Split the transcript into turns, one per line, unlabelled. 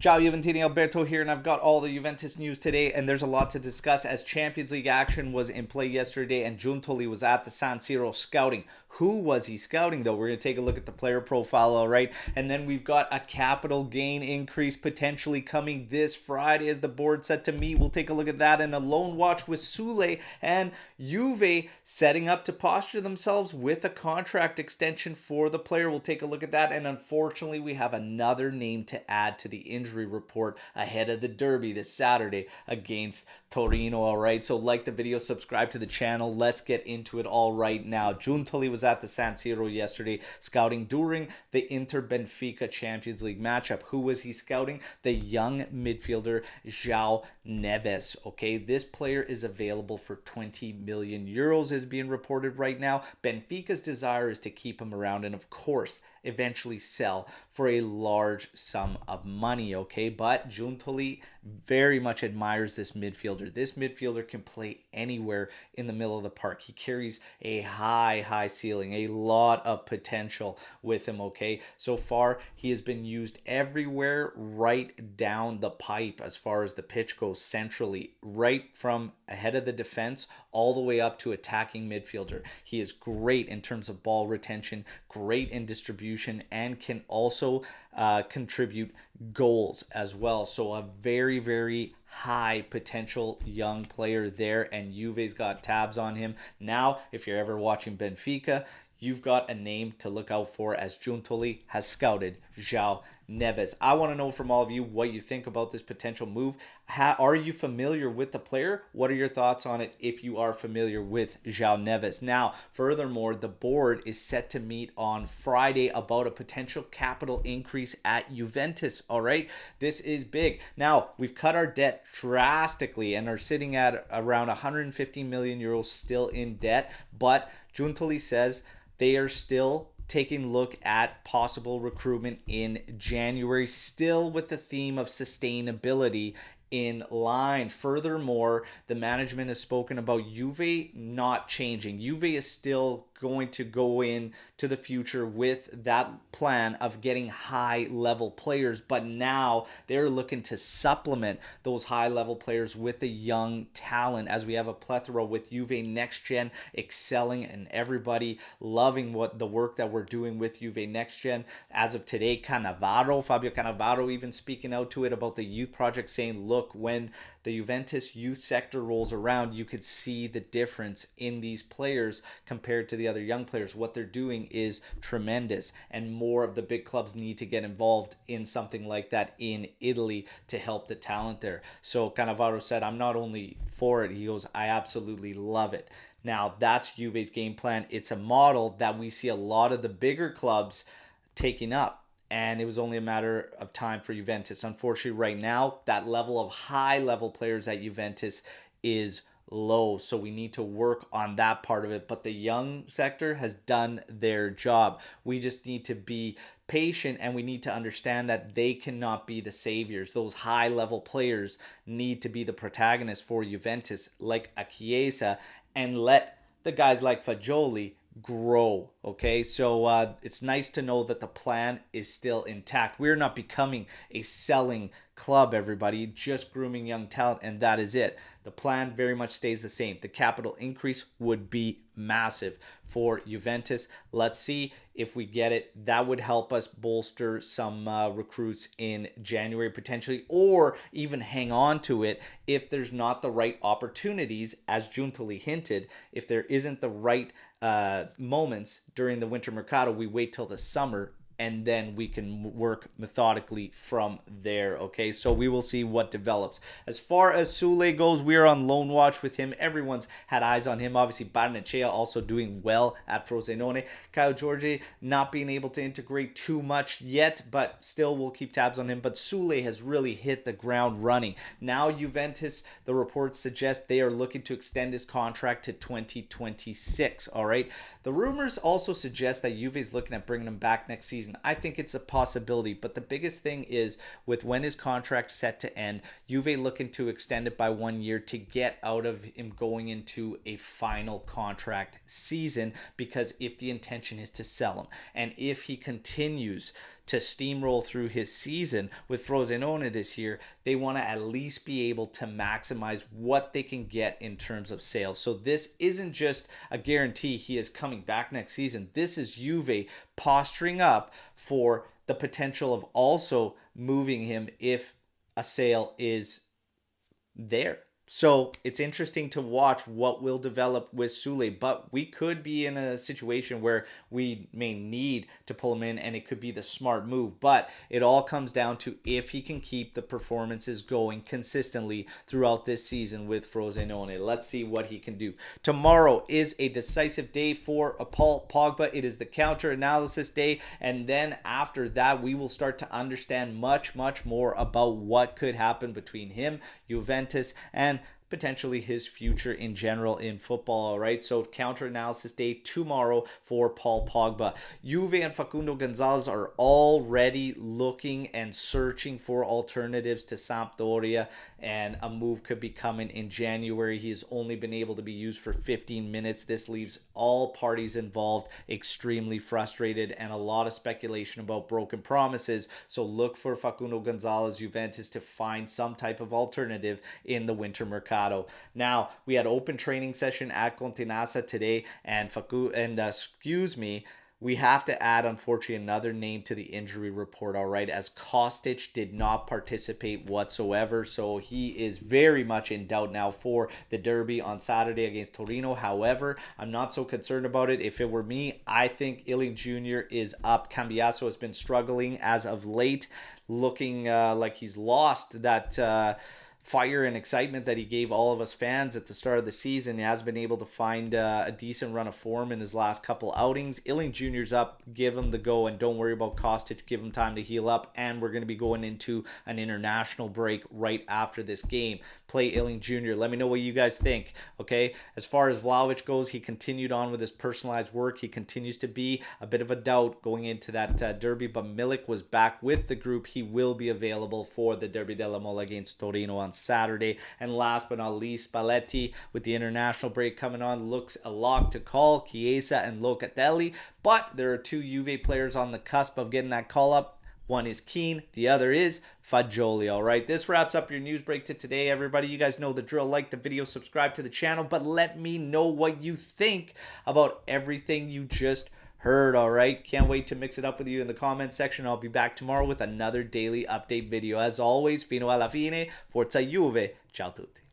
Ciao Juventini, Alberto here, and I've got all the Juventus news today, and there's a lot to discuss as Champions League action was in play yesterday, and Giuntoli was at the San Siro scouting. Who was he scouting, though? We're going to take a look at the player profile, all right? And then we've got a capital gain increase potentially coming this Friday as the board set to meet. We'll take a look at that, and a loan watch with Sule and Juve setting up to posture themselves with a contract extension for the player. We'll take a look at that, and unfortunately, we have another name to add to the injury report ahead of the derby this Saturday against Torino. All right, so like the video, subscribe to the channel. Let's get into it all right now. Giuntoli was at the San Siro yesterday scouting during the Inter Benfica Champions League matchup. Who was he scouting? The young midfielder Joao Neves. Okay, this player is available for 20 million euros is being reported right now. Benfica's desire is to keep him around and of course eventually sell for a large sum of money, okay? But Giuntoli very much admires this midfielder. This midfielder can play anywhere in the middle of the park. He carries a high ceiling, a lot of potential with him, okay? So far, he has been used everywhere right down the pipe as far as the pitch goes centrally, right from ahead of the defense all the way up to attacking midfielder. He is great in terms of ball retention, great in distribution, and can also contribute goals as well. So a very high potential young player there, and Juve's got tabs on him. Now, if you're ever watching Benfica, you've got a name to look out for as Giuntoli has scouted Joao Neves. I want to know from all of you what you think about this potential move. Are you familiar with the player? What are your thoughts on it if you are familiar with Joao Neves? Now, furthermore, the board is set to meet on Friday about a potential capital increase at Juventus, all right? This is big. Now, we've cut our debt drastically and are sitting at around 150 million euros still in debt, but Giuntoli says they are still taking a look at possible recruitment in January, still with the theme of sustainability in line. Furthermore, the management has spoken about Juve not changing. Juve is still going to go in to the future with that plan of getting high level players, but now they're looking to supplement those high level players with the young talent, as we have a plethora with Juve Next Gen excelling and everybody loving what the work that we're doing with Juve Next Gen. As of today, Fabio Cannavaro even speaking out to it about the youth project, saying, look, when the Juventus youth sector rolls around, you could see the difference in these players compared to the other young players. What they're doing is tremendous, and more of the big clubs need to get involved in something like that in Italy to help the talent there. So Cannavaro said, I'm not only for it, he goes, I absolutely love it. Now, that's Juve's game plan. It's a model that we see a lot of the bigger clubs taking up, and it was only a matter of time for Juventus. Unfortunately, right now, that level of high-level players at Juventus is low, so we need to work on that part of it. But the young sector has done their job. We just need to be patient, and we need to understand that they cannot be the saviors. Those high-level players need to be the protagonists for Juventus, like a Chiesa, and let the guys like Fagioli grow. Okay, so it's nice to know that the plan is still intact. We're not becoming a selling club, everybody, just grooming young talent, and that is it. The plan very much stays the same. The capital increase would be massive for Juventus. Let's see if we get it. That would help us bolster some recruits in January potentially, or even hang on to it if there's not the right opportunities, as Giuntoli hinted. If there isn't the right moments during the winter mercado, we wait till the summer and then we can work methodically from there, okay? So we will see what develops. As far as Sule goes, we are on loan watch with him. Everyone's had eyes on him. Obviously, Barnechea also doing well at Frosinone. Kyle Jorge not being able to integrate too much yet, but still we'll keep tabs on him. But Sule has really hit the ground running. Now Juventus, the reports suggest they are looking to extend his contract to 2026, all right? The rumors also suggest that Juve is looking at bringing him back next season. I think it's a possibility, but the biggest thing is with when his contract's set to end, Juve looking to extend it by 1 year to get out of him going into a final contract season, because if the intention is to sell him and if he continues to steamroll through his season with Frosinone this year, they want to at least be able to maximize what they can get in terms of sales. So this isn't just a guarantee he is coming back next season. This is Juve posturing up for the potential of also moving him if a sale is there. So it's interesting to watch what will develop with Sule, but we could be in a situation where we may need to pull him in and it could be the smart move. But it all comes down to if he can keep the performances going consistently throughout this season with Frosinone. Let's see what he can do. Tomorrow is a decisive day for Paul Pogba. It is the counter analysis day. And then after that, we will start to understand much more about what could happen between him, Juventus, and potentially his future in general in football. All right, so counter analysis day tomorrow for Paul Pogba. Juve and Facundo Gonzalez are already looking and searching for alternatives to Sampdoria, and a move could be coming in January. He has only been able to be used for 15 minutes. This leaves all parties involved extremely frustrated and a lot of speculation about broken promises. So look for Facundo Gonzalez, Juventus, to find some type of alternative in the winter mercado. Now, we had open training session at Continassa today, and we have to add, unfortunately, another name to the injury report, all right, as Kostic did not participate whatsoever, so he is very much in doubt now for the derby on Saturday against Torino. However, I'm not so concerned about it. If it were me, I think Iling Jr. is up. Cambiaso has been struggling as of late, looking like he's lost that fire and excitement that he gave all of us fans at the start of the season. He has been able to find a decent run of form in his last couple outings. Iling Jr.'s up. Give him the go, and don't worry about Kostic. Give him time to heal up, and we're going to be going into an international break right after this game. Play Iling Jr. Let me know what you guys think, okay? As far as Vlahovic goes, he continued on with his personalized work. He continues to be a bit of a doubt going into that derby, but Milik was back with the group. He will be available for the Derby della Mole against Torino on Saturday. And last but not least, Spalletti, with the international break coming on, looks a lock to call Chiesa and Locatelli, but there are two Juve players on the cusp of getting that call up. One is Keane, the other is Fagioli. All right, this wraps up your news break to today, everybody. You guys know the drill. Like the video, subscribe to the channel, but let me know what you think about everything you just heard. All right, can't wait to mix it up with you in the comment section. I'll be back tomorrow with another daily update video. As always, fino alla fine, forza Juve. Ciao tutti.